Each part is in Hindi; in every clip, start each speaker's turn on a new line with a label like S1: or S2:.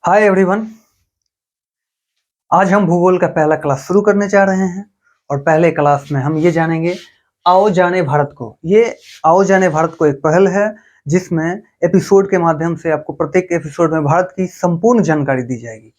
S1: Hi everyone. आज हम भूगोल का पहला क्लास शुरू करने जा रहे हैं और पहले क्लास में हम ये जानेंगे आओ जाने भारत को। ये आओ जाने भारत को एक पहल है जिसमें एपिसोड के माध्यम से आपको प्रत्येक एपिसोड में भारत की संपूर्ण जानकारी दी जाएगी।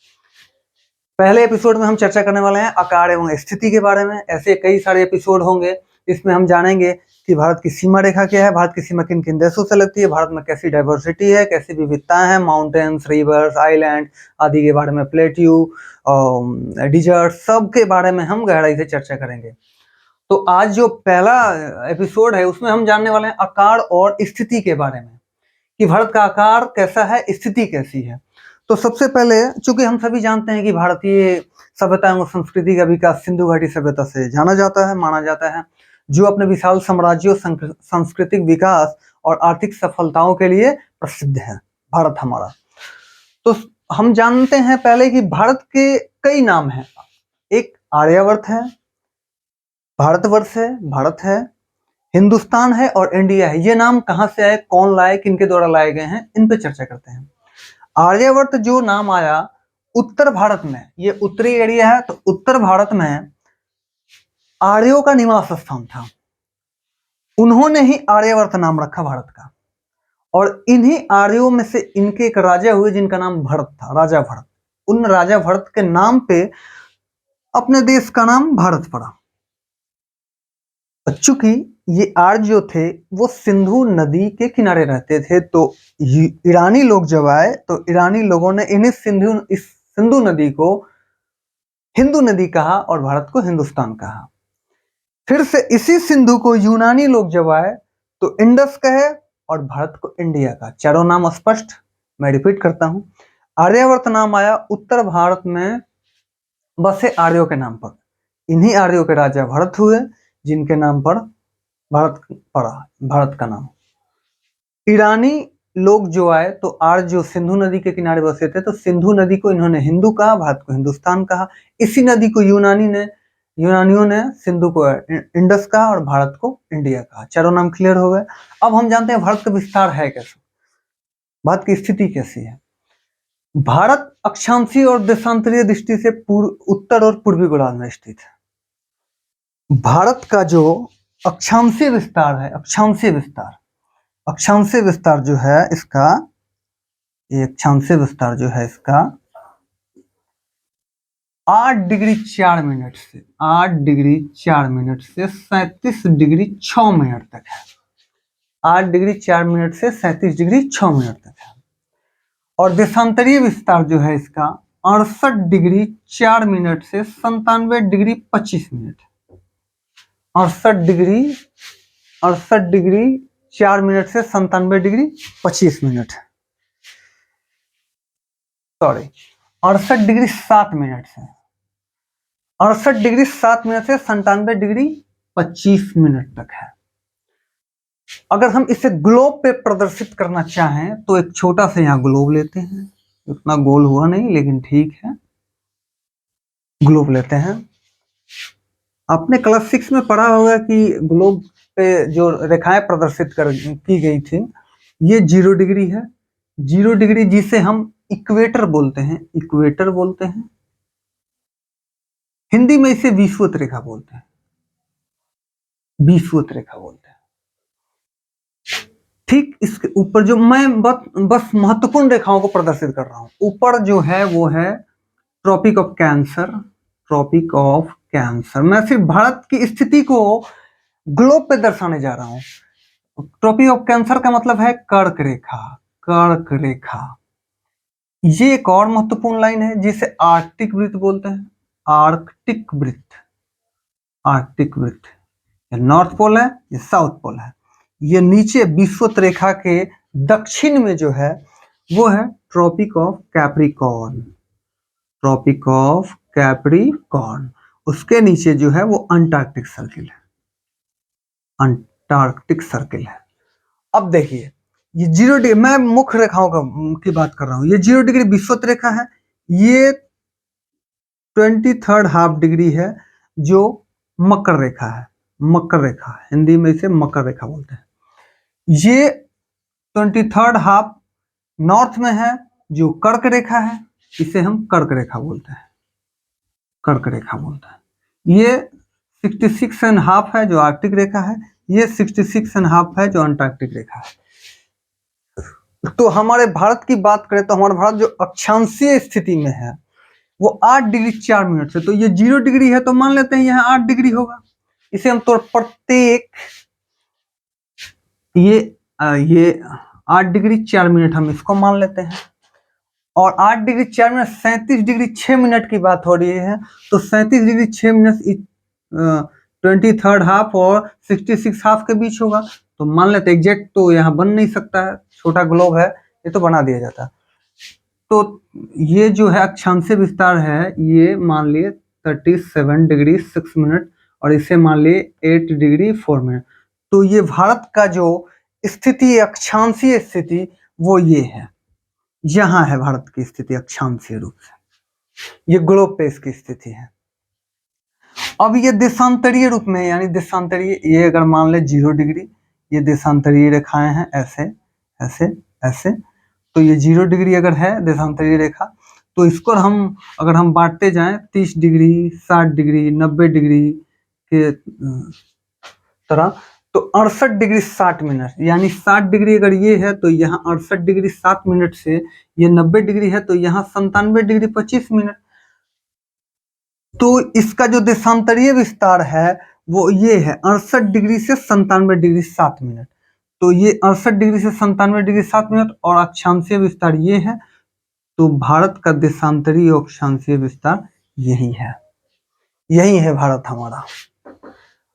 S1: पहले एपिसोड में हम चर्चा करने वाले हैं आकार एवं स्थिति के बारे में। ऐसे कई सारे एपिसोड होंगे इसमें हम जानेंगे कि भारत की सीमा रेखा क्या है, भारत की सीमा किन किन देशों से लगती है, भारत में कैसी डाइवर्सिटी है, कैसी विविधताएं हैं, माउंटेन्स, रिवर्स, आइलैंड आदि के बारे में, प्लेट्यू, डिजर्ट, सब के बारे में हम गहराई से चर्चा करेंगे। तो आज जो पहला एपिसोड है उसमें हम जानने वाले हैं आकार और स्थिति के बारे में, कि भारत का आकार कैसा है, स्थिति कैसी है। तो सबसे पहले, चूंकि हम सभी जानते हैं कि भारतीय सभ्यता एवं संस्कृति का विकास सिंधु घाटी सभ्यता से जाना जाता है, माना जाता है, जो अपने विशाल साम्राज्यों, सांस्कृतिक विकास और आर्थिक सफलताओं के लिए प्रसिद्ध है भारत हमारा। तो हम जानते हैं पहले कि भारत के कई नाम हैं। एक आर्यावर्त है, भारतवर्ष है, भारत है, हिंदुस्तान है और इंडिया है। ये नाम कहाँ से आए, कौन लाए, किनके द्वारा लाए गए हैं, इन पे चर्चा करते हैं। आर्यावर्त जो नाम आया उत्तर भारत में, ये उत्तरी एरिया है, तो उत्तर भारत में आर्यों का निवास स्थान था। उन्होंने ही आर्यावर्त नाम रखा भारत का। और इन्हीं आर्यों में से इनके एक राजा हुए जिनका नाम भरत था, राजा भरत। उन राजा भरत के नाम पे अपने देश का नाम भारत पड़ा। चूंकि ये आर्य जो थे वो सिंधु नदी के किनारे रहते थे, तो ईरानी लोग जब आए तो ईरानी लोगों ने इन्हें सिंधु नदी को हिंदू नदी कहा और भारत को हिंदुस्तान कहा। फिर से इसी सिंधु को यूनानी लोग जब आए तो इंडस कहे और भारत को इंडिया का। चारों नाम स्पष्ट, मैं रिपीट करता हूं। आर्यावर्त नाम आया उत्तर भारत में बसे आर्यों के नाम पर। इन्हीं आर्यों के राजा भरत हुए जिनके नाम पर भारत पड़ा, भारत का नाम। ईरानी लोग जो आए तो आर्य जो सिंधु नदी के किनारे बसे थे, तो सिंधु नदी को इन्होंने हिंदू कहा, भारत को हिंदुस्तान कहा। इसी नदी को यूनानियों ने सिंधु को इंडस कहा और भारत को इंडिया कहा। चारों नाम क्लियर हो गए। अब हम जानते हैं भारत का विस्तार है कैसा, भारत की स्थिति कैसी है। भारत अक्षांशीय और देशांतरीय दृष्टि से उत्तर और पूर्वी गोलार्ध में स्थित है। भारत का जो अक्षांशीय विस्तार है, अक्षांशीय विस्तार जो है इसका, ये अक्षांशीय विस्तार जो है इसका 8 डिग्री 4 मिनट से 37 डिग्री 6 मिनट तक है। 8 डिग्री 4 मिनट से 37 डिग्री 6 मिनट तक है। और देशांतरीय विस्तार जो है इसका 68 डिग्री 4 मिनट से 97 डिग्री 25 मिनट। 68 डिग्री 4 मिनट से 97 degree 25 minute, sorry 68 degree 7 minute से 68 डिग्री 7 मिनट से 97 डिग्री 25 मिनट तक है। अगर हम इसे ग्लोब पे प्रदर्शित करना चाहें तो एक छोटा सा यहाँ ग्लोब लेते हैं, उतना गोल हुआ नहीं लेकिन ठीक है, ग्लोब लेते हैं। आपने क्लास 6 में पढ़ा होगा कि ग्लोब पे जो रेखाएं प्रदर्शित की गई थी, ये 0 डिग्री है। 0 डिग्री जिसे हम इक्वेटर बोलते हैं, हिंदी में इसे विषुवत रेखा बोलते हैं, ठीक इसके ऊपर जो मैं बस महत्वपूर्ण रेखाओं को प्रदर्शित कर रहा हूं। ऊपर जो है वो है ट्रॉपिक ऑफ कैंसर। मैं सिर्फ भारत की स्थिति को ग्लोब पे दर्शाने जा रहा हूं। ट्रॉपिक ऑफ कैंसर का मतलब है कर्क रेखा। ये एक और महत्वपूर्ण लाइन है जिसे आर्कटिक वृत्त बोलते हैं। आर्कटिक वृत्त, ये नॉर्थ पोल है, ये साउथ पोल है। ये नीचे विषुवत रेखा के दक्षिण में जो है वो है ट्रॉपिक ऑफ कैप्रिकॉर्न। उसके नीचे जो है वो अंटार्कटिक सर्किल है। अब देखिए, ये 0 डिग्री, मैं मुख्य रेखाओं की बात कर रहा हूं। ये 0 डिग्री विषुवत रेखा है, ये 23 हाफ डिग्री है जो मकर रेखा है। हिंदी में इसे मकर रेखा बोलते हैं। ये 23 हाफ नॉर्थ में है जो कर्क रेखा है। इसे हम कर्क रेखा बोलते हैं, कर्क रेखा बोलते हैं। ये 66.5 है जो आर्कटिक रेखा है, ये 66.5 है जो अंटार्कटिक रेखा है। तो हमारे भारत की बात करें तो हमारा भारत जो अक्षांशीय स्थिति में है वो 8 डिग्री 4 मिनट से, तो ये 0 डिग्री है तो मान लेते हैं यहाँ 8 डिग्री होगा। इसे हम तो प्रत्येक ये 8 डिग्री 4 मिनट हम इसको मान लेते हैं, और 8 डिग्री 4 मिनट 37 डिग्री 6 मिनट की बात हो रही है, तो 37 डिग्री 6 मिनट 23rd हाफ और 66 हाफ के बीच होगा। तो मान लेते एग्जैक्ट तो यहाँ बन नहीं सकता है, छोटा ग्लोब है, ये तो बना दिया जाता है। तो ये जो है अक्षांशीय विस्तार है, ये मान लिए 37 डिग्री 6 मिनट और इसे मान लिए 8 डिग्री 4 मिनट। तो ये भारत का जो स्थिति अक्षांशीय स्थिति वो ये है, यहाँ है भारत की स्थिति अक्षांशीय रूप से, ये ग्लोब पे इसकी स्थिति है। अब ये देशांतरीय रूप में, यानी देशांतरीय, ये अगर मान ले 0 डिग्री, ये देशांतरीय रेखाएं हैं, ऐसे ऐसे ऐसे, तो ये 0 डिग्री अगर है देशांतरीय रेखा, तो इसको अगर हम बांटते जाएं 30 डिग्री 60 डिग्री 90 डिग्री के तरह, तो 68 डिग्री 60 मिनट, यानी 60 डिग्री अगर ये है तो यहाँ 68 डिग्री 7 मिनट से, ये 90 डिग्री है तो यहाँ 97 डिग्री 25 मिनट। तो इसका जो देशांतरीय विस्तार है वो ये है 68 डिग्री से 97 डिग्री 7 मिनट। तो ये 68 डिग्री से 97 डिग्री 7 मिनट और अक्षांशीय विस्तार ये है। तो भारत का देशांतरीय अक्षांशीय विस्तार यही है, यही है भारत हमारा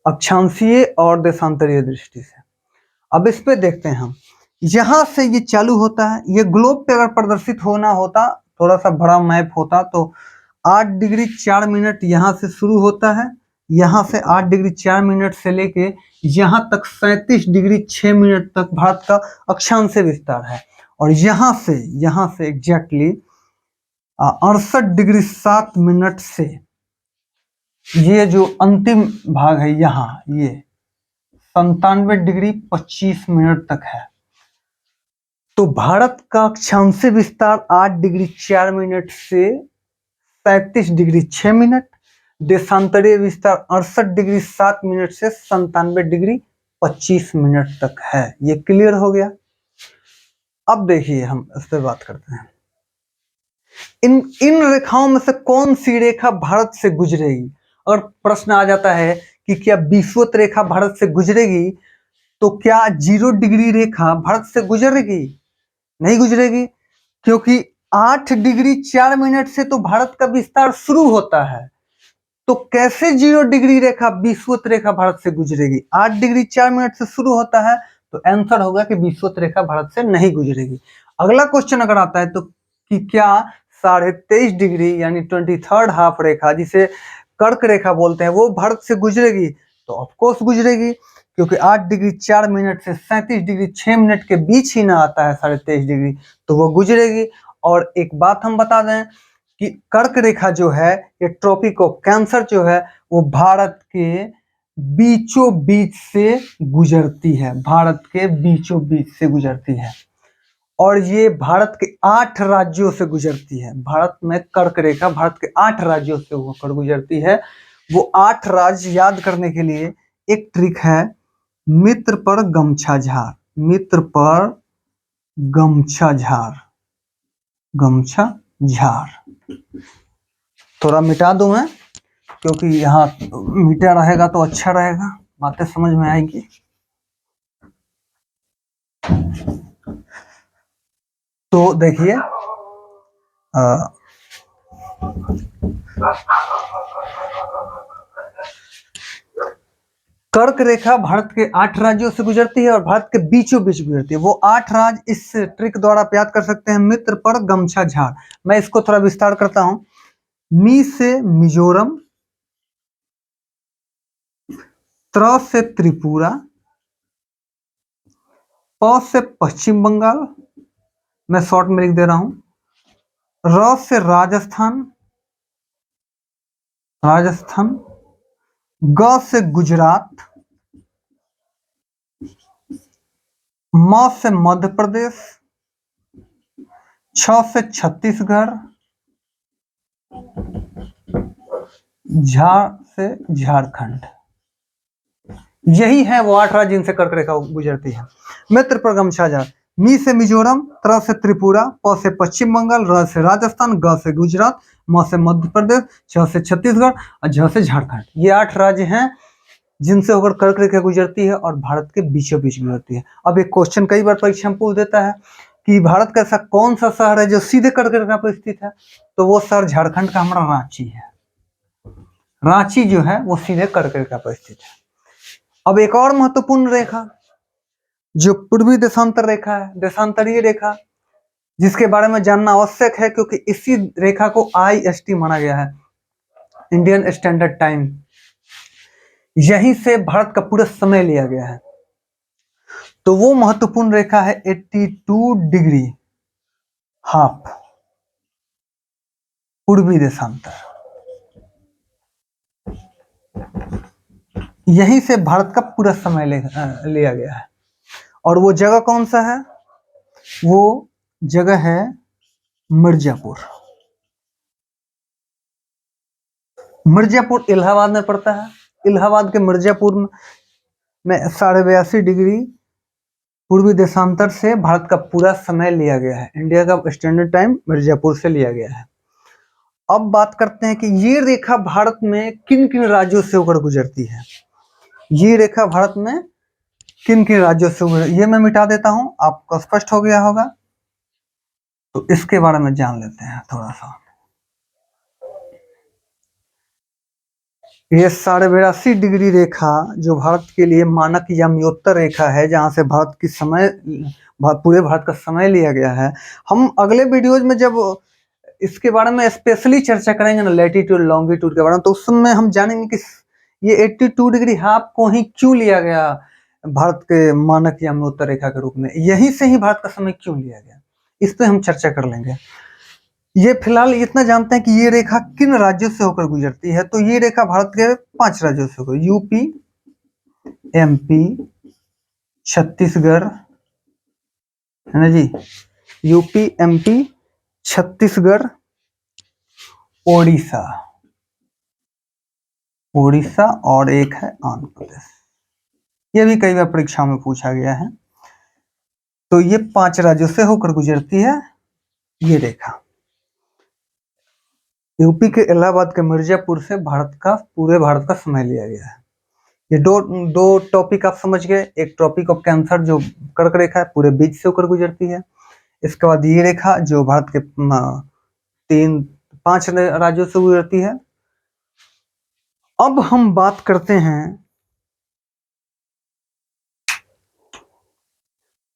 S1: अक्षांशीय और देशांतरीय दृष्टि से। अब इस पे देखते हैं हम, यहां से ये चालू होता है, ये ग्लोब पे अगर प्रदर्शित होना होता, थोड़ा सा बड़ा मैप होता, तो 8 डिग्री 4 मिनट यहाँ से शुरू होता है, यहाँ से 8 डिग्री 4 मिनट से लेके यहाँ तक 37 डिग्री 6 मिनट तक भारत का अक्षांशीय विस्तार है। और यहाँ से एग्जैक्टली 68 डिग्री 7 मिनट से ये जो अंतिम भाग है यहाँ, ये 97 डिग्री 25 मिनट तक है। तो भारत का अक्षांशीय विस्तार 8 डिग्री 4 मिनट से 37 डिग्री 6 मिनट, देशांतरीय विस्तार 68 डिग्री 7 मिनट से 97 डिग्री 25 मिनट तक है। ये क्लियर हो गया। अब देखिए हम इस पर बात करते हैं, इन रेखाओं में से कौन सी रेखा भारत से गुजरेगी। और प्रश्न आ जाता है कि क्या विषुवत रेखा भारत से गुजरेगी, तो क्या 0 डिग्री रेखा भारत से गुजरेगी? नहीं गुजरेगी, क्योंकि 8 डिग्री 4 मिनट से तो भारत का विस्तार शुरू होता है। तो कैसे 0 डिग्री रेखा विषुवत रेखा भारत से गुजरेगी? 8 डिग्री 4 मिनट से शुरू होता है, तो आंसर होगा कि विषुवत रेखा भारत से नहीं गुजरेगी। अगला क्वेश्चन अगर आता है तो कि क्या 23.5 डिग्री यानी 23rd हाफ रेखा, जिसे कर्क रेखा बोलते हैं, वो भारत से गुजरेगी? तो ऑफकोर्स गुजरेगी, क्योंकि 8 डिग्री 4 मिनट से 37 डिग्री 6 मिनट के बीच ही ना आता है 23.5 डिग्री, तो वो गुजरेगी। और एक बात हम बता दें कि कर्क रेखा जो है, ये ट्रॉपिक ऑफ कैंसर जो है, वो भारत के बीचों बीच से गुजरती है, भारत के बीचों बीच से गुजरती है, और ये भारत के 8 राज्यों से गुजरती है। भारत में कर्क रेखा भारत के 8 राज्यों से होकर गुजरती है। वो 8 राज्य याद करने के लिए एक ट्रिक है, मित्र पर गमछा झार, मित्र पर गमछा झार, गमछा झार। थोड़ा मिटा दूं मैं, क्योंकि यहाँ मिटा रहेगा तो अच्छा रहेगा, बातें समझ में आएगी। तो देखिए कर्क रेखा भारत के 8 राज्यों से गुजरती है और भारत के बीचों बीच गुजरती है। वो 8 राज्य इस ट्रिक द्वारा याद कर सकते हैं, मित्र पर गमछा झार। मैं इसको थोड़ा विस्तार करता हूं। मी से मिजोरम, त्र से त्रिपुरा, प से पश्चिम बंगाल, मैं शॉर्ट में लिख दे रहा हूं, र से राजस्थान, राजस्थान, ग से गुजरात, म से मध्य प्रदेश, छ से छत्तीसगढ़, झा से झारखंड, यही है वो 8 राज्य जिनसे कर्क रेखा गुजरती है। मित्र पर गमछा जा, मी से मिजोरम, त्र से त्रिपुरा, प से पश्चिम बंगाल, र से राजस्थान, ग से गुजरात, म से मध्य प्रदेश, छ से छत्तीसगढ़ और झ से झारखंड। ये 8 राज्य हैं जिनसे होकर कर्क रेखा गुजरती है और भारत के बीचों बीच गुजरती है। अब एक क्वेश्चन कई बार परीक्षा में पूछ देता है कि भारत का ऐसा कौन सा शहर है जो सीधे कर्क रेखा पर स्थित है, तो वो शहर झारखंड का हमारा रांची है। रांची जो है वो सीधे कर्क रेखा पर स्थित है। अब एक और महत्वपूर्ण रेखा जो पूर्वी देशांतर रेखा है, देशांतरीय रेखा, जिसके बारे में जानना आवश्यक है क्योंकि इसी रेखा को IST माना गया है, इंडियन स्टैंडर्ड टाइम। यहीं से भारत का पूरा समय लिया गया है। तो वो महत्वपूर्ण रेखा है 82 डिग्री हाफ, पूर्वी देशांतर। यहीं से भारत का पूरा समय लिया गया है। और वो जगह कौन सा है? वो जगह है मिर्जापुर। मिर्जापुर इलाहाबाद में पड़ता है। इलाहाबाद के मिर्जापुर में 82.5 डिग्री पूर्वी देशांतर से भारत का पूरा समय लिया गया है। इंडिया का स्टैंडर्ड टाइम मिर्जापुर से लिया गया है। अब बात करते हैं कि ये रेखा भारत में किन किन राज्यों से होकर गुजरती है। ये रेखा भारत में किन किन राज्यों से गुजरती है, ये मैं मिटा देता हूं, आपको स्पष्ट हो गया होगा। तो इसके बारे में जान लेते हैं थोड़ा सा। ये 82.5 डिग्री रेखा जो भारत के लिए मानक या म्योत्तर रेखा है, जहां से भारत की समय, पूरे भारत का समय लिया गया है। हम अगले वीडियोज में जब इसके बारे में स्पेशली चर्चा करेंगे ना, लैटिट्यूड लॉन्गिट्यूड के बारे में, तो उस समय हम जानेंगे कि ये 82 डिग्री हाफ को ही क्यों लिया गया भारत के मानक या म्योत्तर रेखा के रूप में, यहीं से ही भारत का समय क्यों लिया गया, इस पे हम चर्चा कर लेंगे। ये फिलहाल इतना जानते हैं कि ये रेखा किन राज्यों से होकर गुजरती है। तो ये रेखा भारत के 5 राज्यों से होकर, यूपी, MP, छत्तीसगढ़, है ना जी, यूपी, MP, छत्तीसगढ़, ओडिशा, ओडिशा और एक है आंध्र प्रदेश। ये भी कई बार परीक्षा में पूछा गया है। तो ये 5 राज्यों से होकर गुजरती है ये रेखा। यूपी के इलाहाबाद के मिर्जापुर से पूरे भारत का समय लिया गया है। ये दो टॉपिक आप समझ गए। एक टॉपिक ऑफ कैंसर जो कर्क रेखा है पूरे बीच से होकर गुजरती है। इसके बाद ये रेखा जो भारत के 5 राज्यों से गुजरती है। अब हम बात करते हैं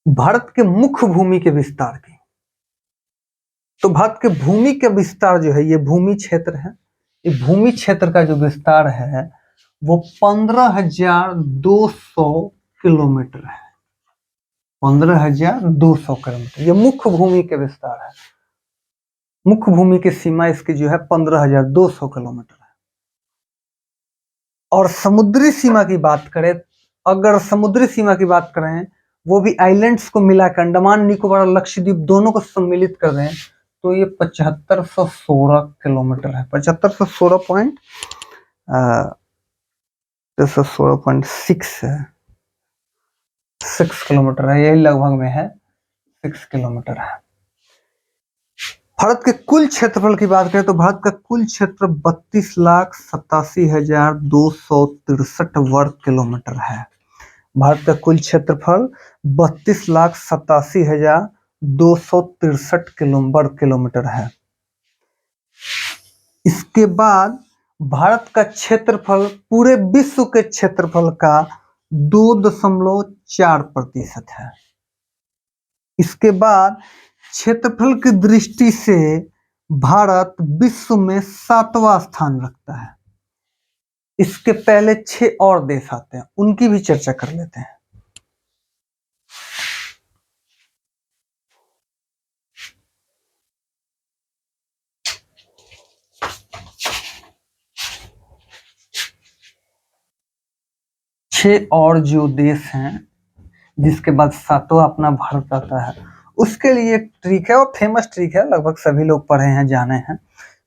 S1: भारत के मुख्य भूमि के विस्तार की। तो भारत के भूमि के विस्तार जो है, ये भूमि क्षेत्र है, ये भूमि क्षेत्र का जो विस्तार है वो 15,200 किलोमीटर है। 15,200 किलोमीटर ये मुख्य भूमि के विस्तार है। मुख्य भूमि की सीमा इसकी जो है 15,200 किलोमीटर है। और समुद्री सीमा की बात करें, अगर समुद्री सीमा की बात करें, वो भी आइलैंड्स को मिलाकर, अंडमान निकोबार और लक्षद्वीप दोनों को सम्मिलित कर दें, तो ये 7516 किलोमीटर है। 7516.6 है, 6 किलोमीटर है, यही लगभग में है 6 किलोमीटर है। भारत के कुल क्षेत्रफल की बात करें तो भारत का कुल क्षेत्र 32,87,263 वर्ग किलोमीटर है। भारत का कुल क्षेत्रफल 32,87,263 वर्ग किलोमीटर है। इसके बाद भारत का क्षेत्रफल पूरे विश्व के क्षेत्रफल का 2.4% है। इसके बाद क्षेत्रफल की दृष्टि से भारत विश्व में 7वां स्थान रखता है। इसके पहले 6 और देश आते हैं, उनकी भी चर्चा कर लेते हैं। छह और जो देश हैं, जिसके बाद 7वां अपना भारत आता है, उसके लिए एक ट्रिक है और फेमस ट्रिक है, लगभग सभी लोग पढ़े हैं, जाने हैं।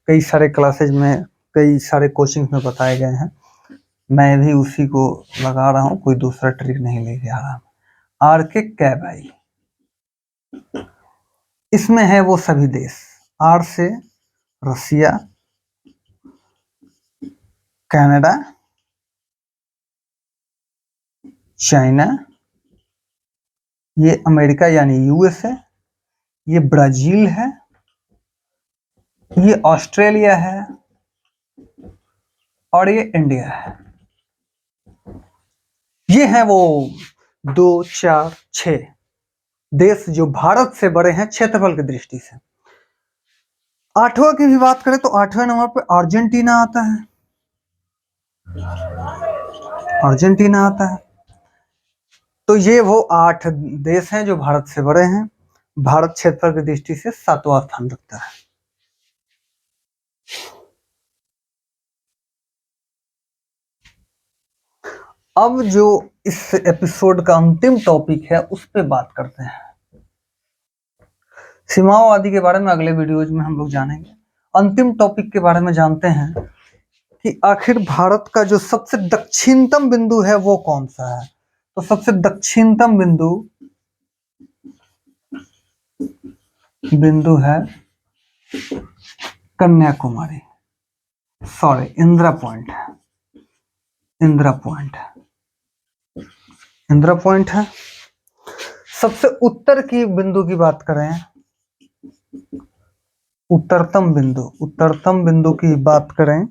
S1: कई सारे क्लासेज में, कई सारे कोचिंग में बताए गए हैं। मैं भी उसी को लगा रहा हूँ, कोई दूसरा ट्रिक नहीं लेके आ रहा। आर के कैब आई, इसमें है वो सभी देश। आर से रसिया, कनाडा, चाइना, ये अमेरिका यानी यूएस है, ये ब्राजील है, ये ऑस्ट्रेलिया है और ये इंडिया है। ये है वो 2, 4, 6 देश जो भारत से बड़े हैं क्षेत्रफल की दृष्टि से। 8वां की भी बात करें तो 8वें नंबर पे अर्जेंटीना आता है। अर्जेंटीना आता है। तो ये वो 8 देश हैं जो भारत से बड़े हैं। भारत क्षेत्रफल की दृष्टि से 7वां स्थान रखता है। अब जो इस एपिसोड का अंतिम टॉपिक है उस पे बात करते हैं। सीमाओं आदि के बारे में अगले वीडियोज में हम लोग जानेंगे। अंतिम टॉपिक के बारे में जानते हैं कि आखिर भारत का जो सबसे दक्षिणतम बिंदु है वो कौन सा है। तो सबसे दक्षिणतम बिंदु है Kanyakumari, sorry Indira point, Indira point है। सबसे उत्तर की बिंदु की बात करें, उत्तरतम बिंदु की बात करें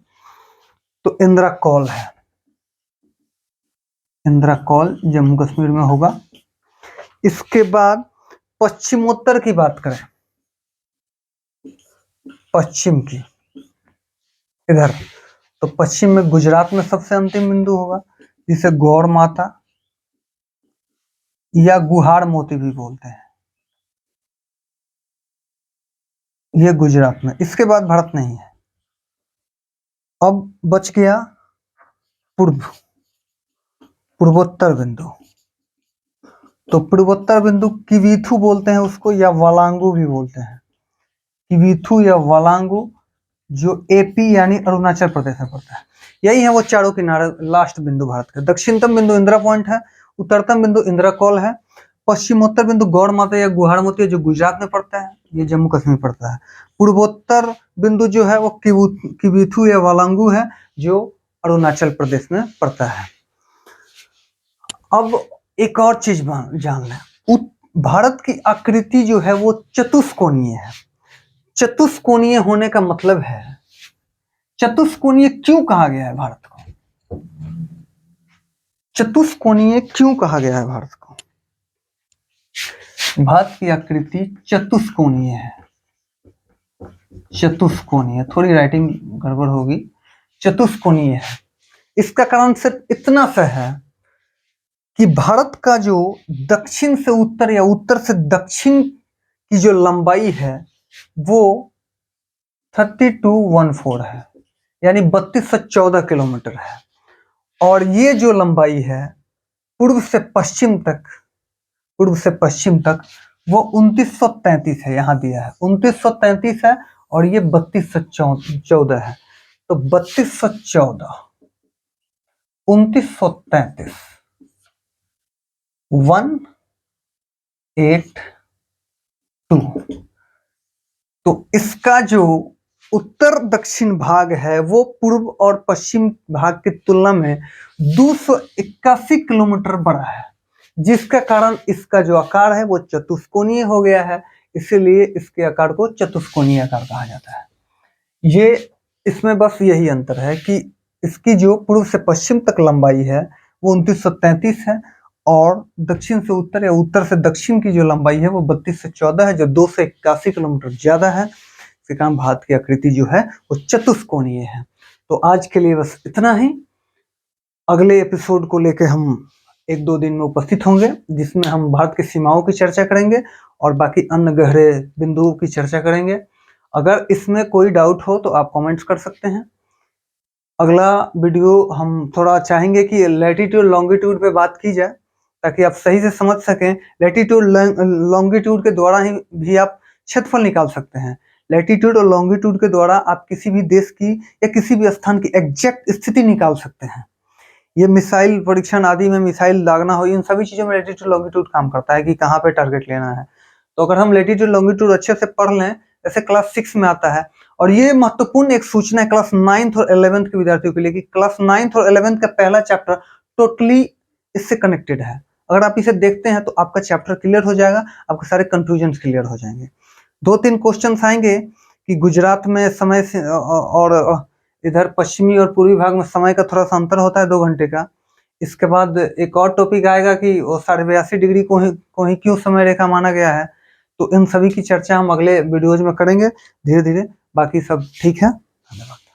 S1: तो इंदिरा कॉल है। इंदिरा कॉल जम्मू कश्मीर में होगा। इसके बाद पश्चिमोत्तर की बात करें, पश्चिम की इधर, तो पश्चिम में गुजरात में सबसे अंतिम बिंदु होगा, जिसे गौड़ माता या गुहार मोती भी बोलते हैं। ये गुजरात में। इसके बाद भारत नहीं है। अब बच गया पूर्वोत्तर बिंदु। तो पूर्वोत्तर बिंदु किवीथु बोलते हैं उसको, या वालांगू भी बोलते हैं। किवीथु या वालांगू, जो एपी यानी अरुणाचल प्रदेश में पड़ता है। यही है वो चारों किनारे लास्ट बिंदु भारत का। दक्षिणतम बिंदु इंदिरा पॉइंट है, उत्तरतम बिंदु इंदिरा कॉल है, पश्चिमोत्तर बिंदु गौड़ माता या गुहार मोती जो गुजरात में पड़ता है, ये जम्मू कश्मीर पड़ता है। पूर्वोत्तर बिंदु जो है वो किवीथु या वालांगू है, जो अरुणाचल प्रदेश में पड़ता है। अब एक और चीज जान लें, भारत की आकृति जो है वो चतुष्कोणीय है। चतुष्कोणीय होने का मतलब है, चतुष्कोणीय क्यों कहा गया है भारत को? चतुष्कोणीय क्यों कहा गया है भारत को? भारत की आकृति चतुष्कोणीय है। चतुष्कोणीय, थोड़ी राइटिंग गड़बड़ होगी, चतुष्कोणीय है। इसका कारण सिर्फ इतना सा है कि भारत का जो दक्षिण से उत्तर या उत्तर से दक्षिण की जो लंबाई है वो 3214 है, यानी 3214 किलोमीटर है। और ये जो लंबाई है पूर्व से पश्चिम तक वो 2933 है, यहाँ दिया है 2933 है, और ये 3214 है। तो 3214 2933 182। तो इसका जो उत्तर दक्षिण भाग है वो पूर्व और पश्चिम भाग की तुलना में 281 किलोमीटर बड़ा है, जिसका कारण इसका जो आकार है वो चतुष्कोणीय हो गया है। इसीलिए इसके आकार को चतुष्कोणीय आकार कहा जाता है। ये इसमें बस यही अंतर है कि इसकी जो पूर्व से पश्चिम तक लंबाई है वो 2933 है, और दक्षिण से उत्तर या उत्तर से दक्षिण की जो लंबाई है वो 3214 है, जो 281 किलोमीटर ज्यादा है। इसके कारण भारत की आकृति जो है वो चतुष्कोणीय है। तो आज के लिए बस इतना ही। अगले एपिसोड को लेकर हम 1-2 दिन में उपस्थित होंगे, जिसमें हम भारत की सीमाओं की चर्चा करेंगे और बाकी अन्य गहरे बिंदुओं की चर्चा करेंगे। अगर इसमें कोई डाउट हो तो आप कमेंट्स कर सकते हैं। अगला वीडियो हम थोड़ा चाहेंगे कि लैटिट्यूड लॉन्गिट्यूड पे बात की जाए, ताकि आप सही से समझ सकें। लैटिट्यूड लॉन्गिट्यूड के द्वारा ही भी आप क्षेत्रफल निकाल सकते हैं, लैटीट्यूड और लॉन्गिट्यूड के द्वारा आप किसी भी देश की या किसी भी स्थान की एग्जैक्ट स्थिति निकाल सकते हैं। ये मिसाइल परीक्षण आदि में मिसाइल दागना हो, इन सभी चीजों में लैटीट्यूड लॉन्गिट्यूड काम करता है कि कहाँ पे टारगेट लेना है। तो अगर हम लैटीट्यूड लॉन्गिट्यूड अच्छे से पढ़ लें, जैसे क्लास 6 में आता है, और ये महत्वपूर्ण एक सूचना है क्लास 9th और 11th के विद्यार्थियों के लिए कि क्लास 9th और 11th का पहला चैप्टर टोटली इससे कनेक्टेड है। अगर आप इसे देखते हैं तो आपका चैप्टर क्लियर हो जाएगा, आपके सारे कंफ्यूजन क्लियर हो जाएंगे। 2-3 क्वेश्चन आएंगे कि गुजरात में समय से और इधर पश्चिमी और पूर्वी भाग में समय का थोड़ा सा अंतर होता है 2 घंटे का। इसके बाद एक और टॉपिक आएगा कि वो 82.5 डिग्री को ही क्यों समय रेखा माना गया है। तो इन सभी की चर्चा हम अगले वीडियोज में करेंगे धीरे धीरे। बाकी सब ठीक है, धन्यवाद।